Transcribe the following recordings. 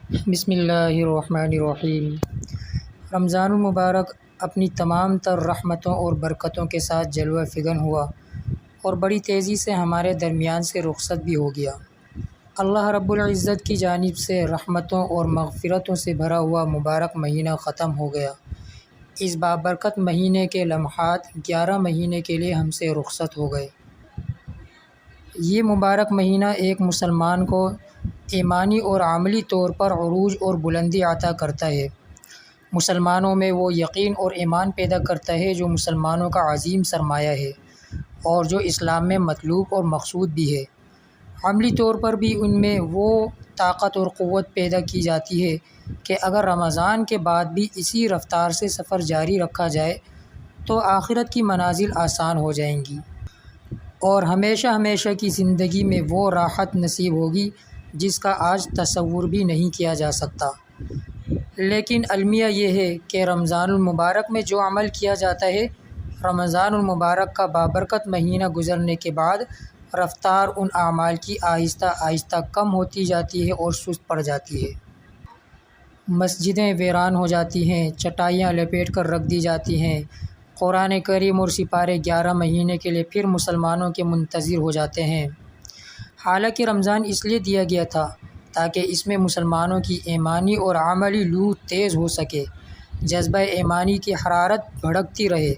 بسم اللہ الرحمن الرحیم۔ رمضان المبارک اپنی تمام تر رحمتوں اور برکتوں کے ساتھ جلوہ فگن ہوا اور بڑی تیزی سے ہمارے درمیان سے رخصت بھی ہو گیا۔ اللہ رب العزت کی جانب سے رحمتوں اور مغفرتوں سے بھرا ہوا مبارک مہینہ ختم ہو گیا۔ اس بابرکت مہینے کے لمحات 11 مہینے کے لیے ہم سے رخصت ہو گئے۔ یہ مبارک مہینہ ایک مسلمان کو ایمانی اور عملی طور پر عروج اور بلندی عطا کرتا ہے۔ مسلمانوں میں وہ یقین اور ایمان پیدا کرتا ہے جو مسلمانوں کا عظیم سرمایہ ہے اور جو اسلام میں مطلوب اور مقصود بھی ہے۔ عملی طور پر بھی ان میں وہ طاقت اور قوت پیدا کی جاتی ہے کہ اگر رمضان کے بعد بھی اسی رفتار سے سفر جاری رکھا جائے تو آخرت کی منازل آسان ہو جائیں گی اور ہمیشہ ہمیشہ کی زندگی میں وہ راحت نصیب ہوگی جس کا آج تصور بھی نہیں کیا جا سکتا۔ لیکن المیہ یہ ہے کہ رمضان المبارک میں جو عمل کیا جاتا ہے، رمضان المبارک کا بابرکت مہینہ گزرنے کے بعد رفتار ان اعمال کی آہستہ آہستہ کم ہوتی جاتی ہے اور سست پڑ جاتی ہے۔ مسجدیں ویران ہو جاتی ہیں، چٹائیاں لپیٹ کر رکھ دی جاتی ہیں، قرآن کریم اور سپارے 11 مہینے کے لیے پھر مسلمانوں کے منتظر ہو جاتے ہیں۔ حالانکہ رمضان اس لیے دیا گیا تھا تاکہ اس میں مسلمانوں کی ایمانی اور عملی لوٹ تیز ہو سکے، جذبہ ایمانی کی حرارت بھڑکتی رہے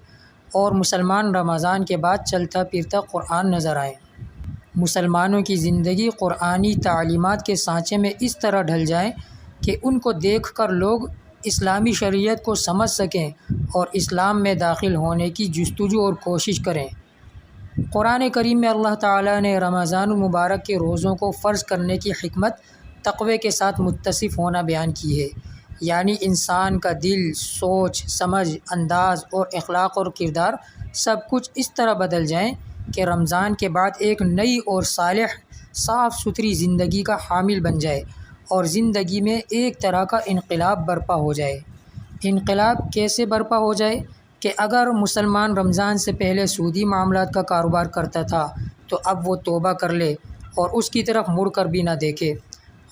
اور مسلمان رمضان کے بعد چلتا پھرتا قرآن نظر آئیں۔ مسلمانوں کی زندگی قرآنی تعلیمات کے سانچے میں اس طرح ڈھل جائیں کہ ان کو دیکھ کر لوگ اسلامی شریعت کو سمجھ سکیں اور اسلام میں داخل ہونے کی جستجو اور کوشش کریں۔ قرآن کریم میں اللہ تعالیٰ نے رمضان المبارک کے روزوں کو فرض کرنے کی حکمت تقوی کے ساتھ متصف ہونا بیان کی ہے، یعنی انسان کا دل، سوچ، سمجھ، انداز اور اخلاق اور کردار سب کچھ اس طرح بدل جائیں کہ رمضان کے بعد ایک نئی اور صالح صاف ستھری زندگی کا حامل بن جائے اور زندگی میں ایک طرح کا انقلاب برپا ہو جائے۔ انقلاب کیسے برپا ہو جائے کہ اگر مسلمان رمضان سے پہلے سودی معاملات کا کاروبار کرتا تھا تو اب وہ توبہ کر لے اور اس کی طرف مڑ کر بھی نہ دیکھے۔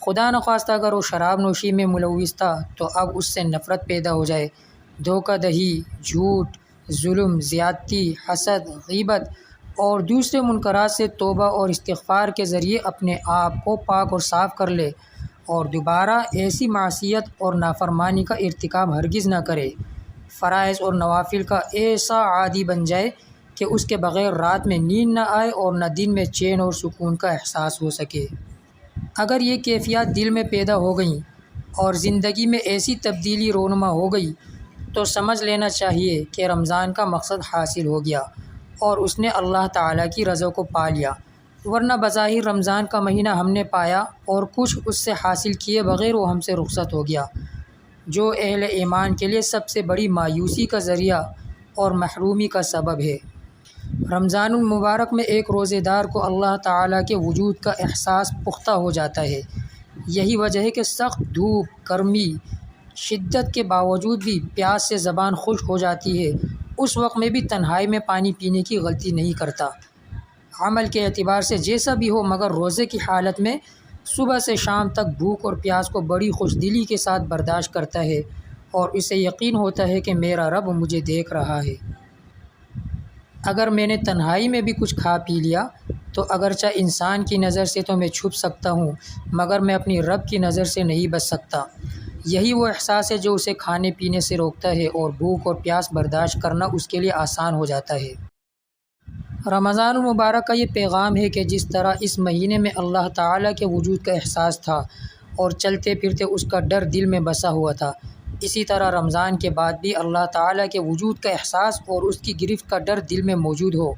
خدا نخواستہ اگر وہ شراب نوشی میں ملوث تھا تو اب اس سے نفرت پیدا ہو جائے۔ دھوکہ دہی، جھوٹ، ظلم، زیادتی، حسد، غیبت اور دوسرے منکرات سے توبہ اور استغفار کے ذریعے اپنے آپ کو پاک اور صاف کر لے اور دوبارہ ایسی معصیت اور نافرمانی کا ارتکاب ہرگز نہ کرے۔ فرائض اور نوافل کا ایسا عادی بن جائے کہ اس کے بغیر رات میں نیند نہ آئے اور نہ دن میں چین اور سکون کا احساس ہو سکے۔ اگر یہ کیفیات دل میں پیدا ہو گئیں اور زندگی میں ایسی تبدیلی رونما ہو گئی تو سمجھ لینا چاہیے کہ رمضان کا مقصد حاصل ہو گیا اور اس نے اللہ تعالیٰ کی رضا کو پا لیا، ورنہ بظاہر رمضان کا مہینہ ہم نے پایا اور کچھ اس سے حاصل کیے بغیر وہ ہم سے رخصت ہو گیا، جو اہل ایمان کے لیے سب سے بڑی مایوسی کا ذریعہ اور محرومی کا سبب ہے۔ رمضان المبارک میں ایک روزے دار کو اللہ تعالیٰ کے وجود کا احساس پختہ ہو جاتا ہے۔ یہی وجہ ہے کہ سخت دھوپ، گرمی، شدت کے باوجود بھی پیاس سے زبان خشک ہو جاتی ہے، اس وقت میں بھی تنہائی میں پانی پینے کی غلطی نہیں کرتا۔ عمل کے اعتبار سے جیسا بھی ہو مگر روزے کی حالت میں صبح سے شام تک بھوک اور پیاس کو بڑی خوش دلی کے ساتھ برداشت کرتا ہے اور اسے یقین ہوتا ہے کہ میرا رب مجھے دیکھ رہا ہے۔ اگر میں نے تنہائی میں بھی کچھ کھا پی لیا تو اگرچہ انسان کی نظر سے تو میں چھپ سکتا ہوں مگر میں اپنی رب کی نظر سے نہیں بچ سکتا۔ یہی وہ احساس ہے جو اسے کھانے پینے سے روکتا ہے اور بھوک اور پیاس برداشت کرنا اس کے لیے آسان ہو جاتا ہے۔ رمضان المبارک کا یہ پیغام ہے کہ جس طرح اس مہینے میں اللہ تعالیٰ کے وجود کا احساس تھا اور چلتے پھرتے اس کا ڈر دل میں بسا ہوا تھا، اسی طرح رمضان کے بعد بھی اللہ تعالیٰ کے وجود کا احساس اور اس کی گرفت کا ڈر دل میں موجود ہو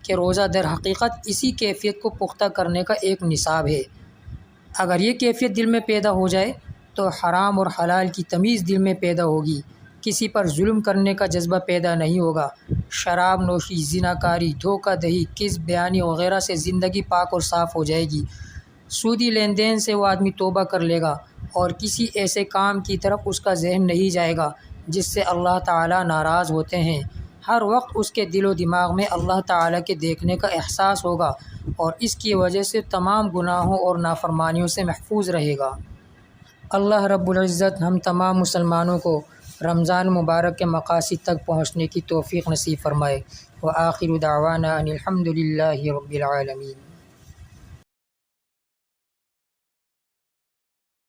کہ روزہ در حقیقت اسی کیفیت کو پختہ کرنے کا ایک نصاب ہے۔ اگر یہ کیفیت دل میں پیدا ہو جائے تو حرام اور حلال کی تمیز دل میں پیدا ہوگی، کسی پر ظلم کرنے کا جذبہ پیدا نہیں ہوگا، شراب نوشی، زناکاری، دھوکہ دہی، کذب بیانی وغیرہ سے زندگی پاک اور صاف ہو جائے گی، سودی لین دین سے وہ آدمی توبہ کر لے گا اور کسی ایسے کام کی طرف اس کا ذہن نہیں جائے گا جس سے اللہ تعالیٰ ناراض ہوتے ہیں۔ ہر وقت اس کے دل و دماغ میں اللہ تعالیٰ کے دیکھنے کا احساس ہوگا اور اس کی وجہ سے تمام گناہوں اور نافرمانیوں سے محفوظ رہے گا۔ اللہ رب العزت ہم تمام مسلمانوں کو رمضان مبارک کے مقاصد تک پہنچنے کی توفیق نصیب فرمائے۔ وآخر دعوانا ان الحمد للہ رب العالمین۔